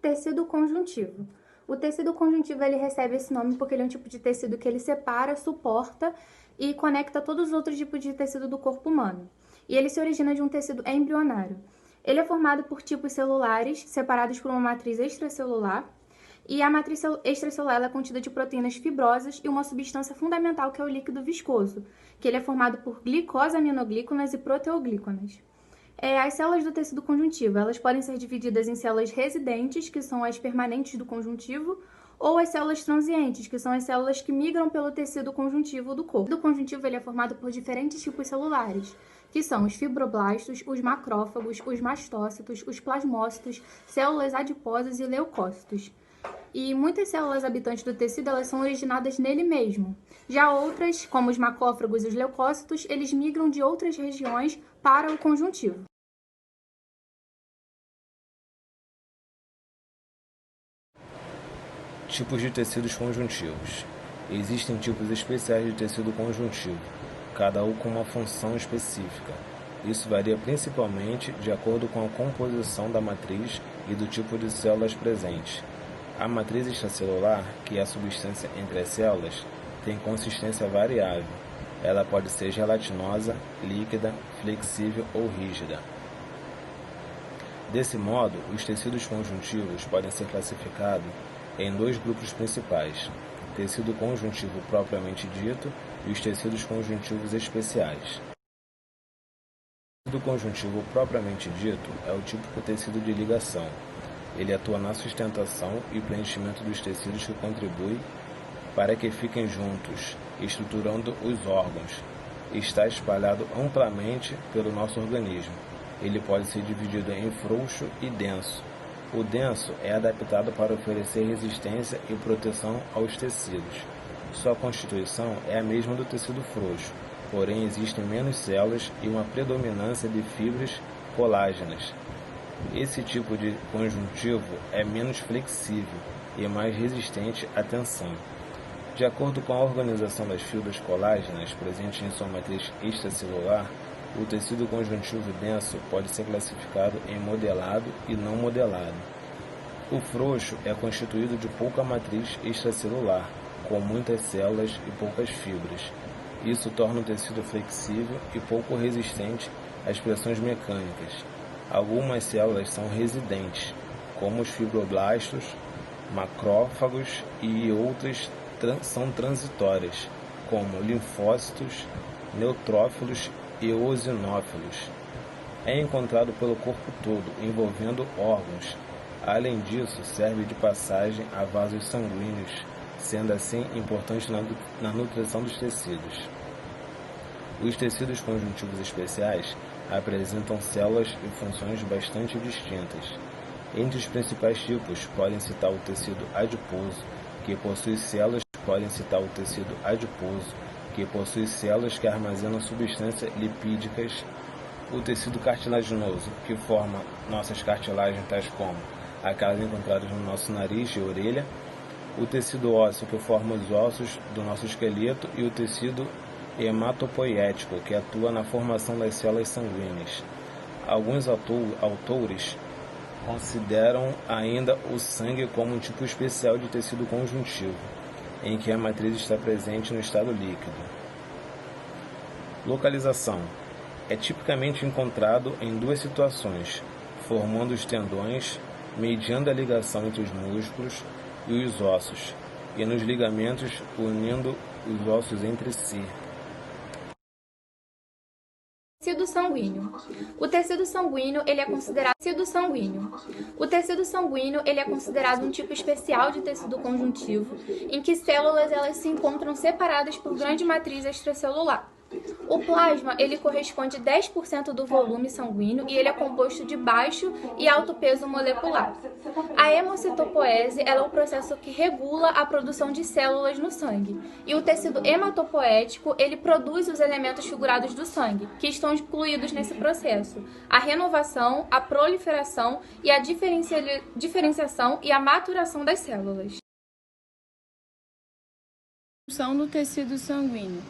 Tecido conjuntivo. O tecido conjuntivo ele recebe esse nome porque ele é um tipo de tecido que ele separa, suporta e conecta todos os outros tipos de tecido do corpo humano. E ele se origina de um tecido embrionário. Ele é formado por tipos celulares separados por uma matriz extracelular. E a matriz extracelular é contida de proteínas fibrosas e uma substância fundamental que é o líquido viscoso, que ele é formado por glicosaminoglicas e proteoglicanas. As células do tecido conjuntivo, elas podem ser divididas em células residentes, que são as permanentes do conjuntivo, ou as células transientes, que são as células que migram pelo tecido conjuntivo do corpo. O tecido conjuntivo ele é formado por diferentes tipos celulares, que são os fibroblastos, os macrófagos, os mastócitos, os plasmócitos, células adiposas e leucócitos. E muitas células habitantes do tecido elas são originadas nele mesmo. Já outras, como os macrófagos e os leucócitos, eles migram de outras regiões para o conjuntivo. Tipos de tecidos conjuntivos. Existem tipos especiais de tecido conjuntivo, cada um com uma função específica. Isso varia principalmente de acordo com a composição da matriz e do tipo de células presentes. A matriz extracelular, que é a substância entre as células, tem consistência variável. Ela pode ser gelatinosa, líquida, flexível ou rígida. Desse modo, os tecidos conjuntivos podem ser classificados em dois grupos principais: tecido conjuntivo propriamente dito e os tecidos conjuntivos especiais. O tecido conjuntivo propriamente dito é o típico tecido de ligação. Ele atua na sustentação e preenchimento dos tecidos que contribui para que fiquem juntos, estruturando os órgãos. Está espalhado amplamente pelo nosso organismo. Ele pode ser dividido em frouxo e denso. O denso é adaptado para oferecer resistência e proteção aos tecidos. Sua constituição é a mesma do tecido frouxo, porém existem menos células e uma predominância de fibras colágenas. Esse tipo de conjuntivo é menos flexível e mais resistente à tensão. De acordo com a organização das fibras colágenas presentes em sua matriz extracelular, o tecido conjuntivo denso pode ser classificado em modelado e não modelado. O frouxo é constituído de pouca matriz extracelular, com muitas células e poucas fibras. Isso torna o tecido flexível e pouco resistente às pressões mecânicas. Algumas células são residentes, como os fibroblastos, macrófagos, e outras são transitórias, como linfócitos, neutrófilos e eosinófilos. É encontrado pelo corpo todo, envolvendo órgãos. Além disso, serve de passagem a vasos sanguíneos, sendo assim importante na nutrição dos tecidos. Os tecidos conjuntivos especiais apresentam células e funções bastante distintas. Entre os principais tipos, podem citar o tecido adiposo, que possui células que armazenam substâncias lipídicas, o tecido cartilaginoso, que forma nossas cartilagens, tais como aquelas encontradas no nosso nariz e orelha, o tecido ósseo, que forma os ossos do nosso esqueleto, e o tecido hematopoético, que atua na formação das células sanguíneas. Alguns autores consideram ainda o sangue como um tipo especial de tecido conjuntivo, em que a matriz está presente no estado líquido. Localização. É tipicamente encontrado em duas situações, formando os tendões, mediando a ligação entre os músculos e os ossos, e nos ligamentos, unindo os ossos entre si. Tecido sanguíneo. O tecido sanguíneo ele é considerado um tipo especial de tecido conjuntivo, em que células elas se encontram separadas por grande matriz extracelular. O plasma ele corresponde a 10% do volume sanguíneo e ele é composto de baixo e alto peso molecular. A hemocitopoese ela é o processo que regula a produção de células no sangue. E o tecido hematopoético ele produz os elementos figurados do sangue, que estão incluídos nesse processo: a renovação, a proliferação e a diferenciação e a maturação das células. Função do tecido sanguíneo.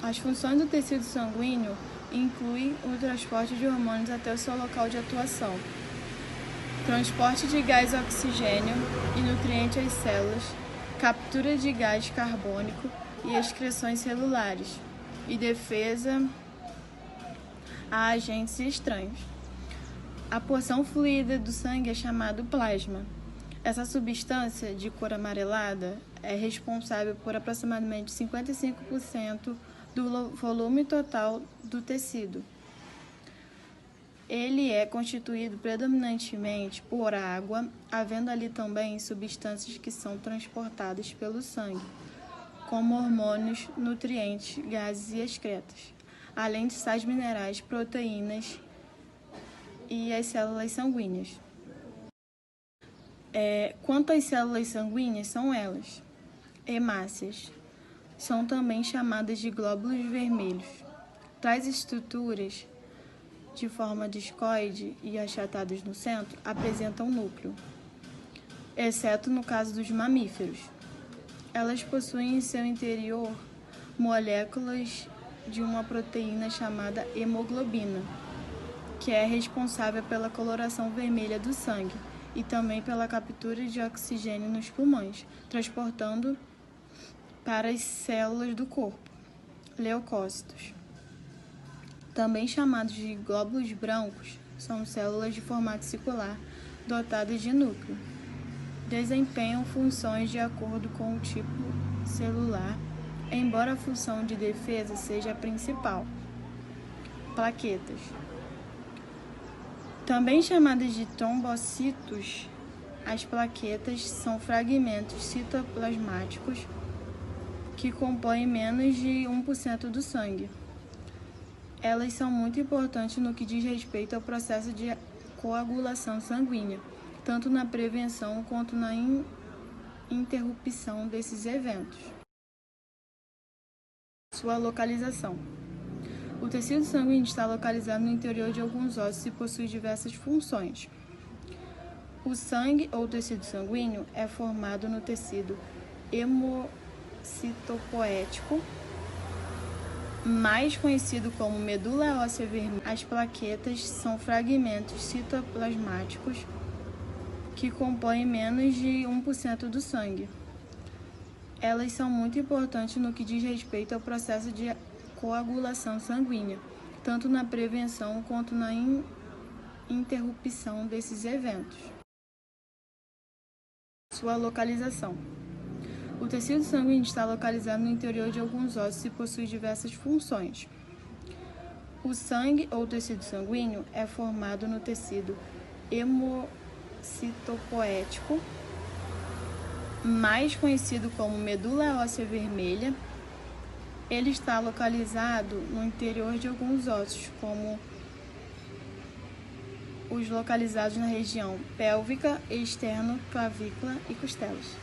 As funções do tecido sanguíneo incluem o transporte de hormônios até o seu local de atuação. transporte de gás oxigênio e nutriente às células, captura de gás carbônico e excreções celulares, e defesa a agentes estranhos. A porção fluida do sangue é chamada plasma. Essa substância de cor amarelada é responsável por aproximadamente 55% do volume total do tecido. Ele é constituído predominantemente por água, havendo ali também substâncias que são transportadas pelo sangue, como hormônios, nutrientes, gases e excretas, além de sais minerais, proteínas e as células sanguíneas. Quanto às células sanguíneas, são elas hemácias. São também chamadas de glóbulos vermelhos. Tais estruturas, de forma discoide e achatadas no centro, apresentam núcleo, exceto no caso dos mamíferos. Elas possuem em seu interior moléculas de uma proteína chamada hemoglobina, que é responsável pela coloração vermelha do sangue e também pela captura de oxigênio nos pulmões, transportando para as células do corpo, leucócitos. Também chamados de glóbulos brancos, são células de formato circular dotadas de núcleo. Desempenham funções de acordo com o tipo celular, embora a função de defesa seja a principal. Plaquetas. Também chamadas de trombocitos, as plaquetas são fragmentos citoplasmáticos que compõem menos de 1% do sangue. Elas são muito importantes no que diz respeito ao processo de coagulação sanguínea, tanto na prevenção quanto na interrupção desses eventos. Sua localização. O tecido sanguíneo está localizado no interior de alguns ossos e possui diversas funções. O sangue ou tecido sanguíneo é formado no tecido hemocitopoético, mais conhecido como medula óssea vermelha. As plaquetas são fragmentos citoplasmáticos que compõem menos de 1% do sangue. Elas são muito importantes no que diz respeito ao processo de coagulação sanguínea, tanto na prevenção quanto na interrupção desses eventos. Sua localização. O tecido sanguíneo está localizado no interior de alguns ossos e possui diversas funções. O sangue ou tecido sanguíneo é formado no tecido hemocitopoético, mais conhecido como medula óssea vermelha. Ele está localizado no interior de alguns ossos, como os localizados na região pélvica, externo, clavícula e costelas.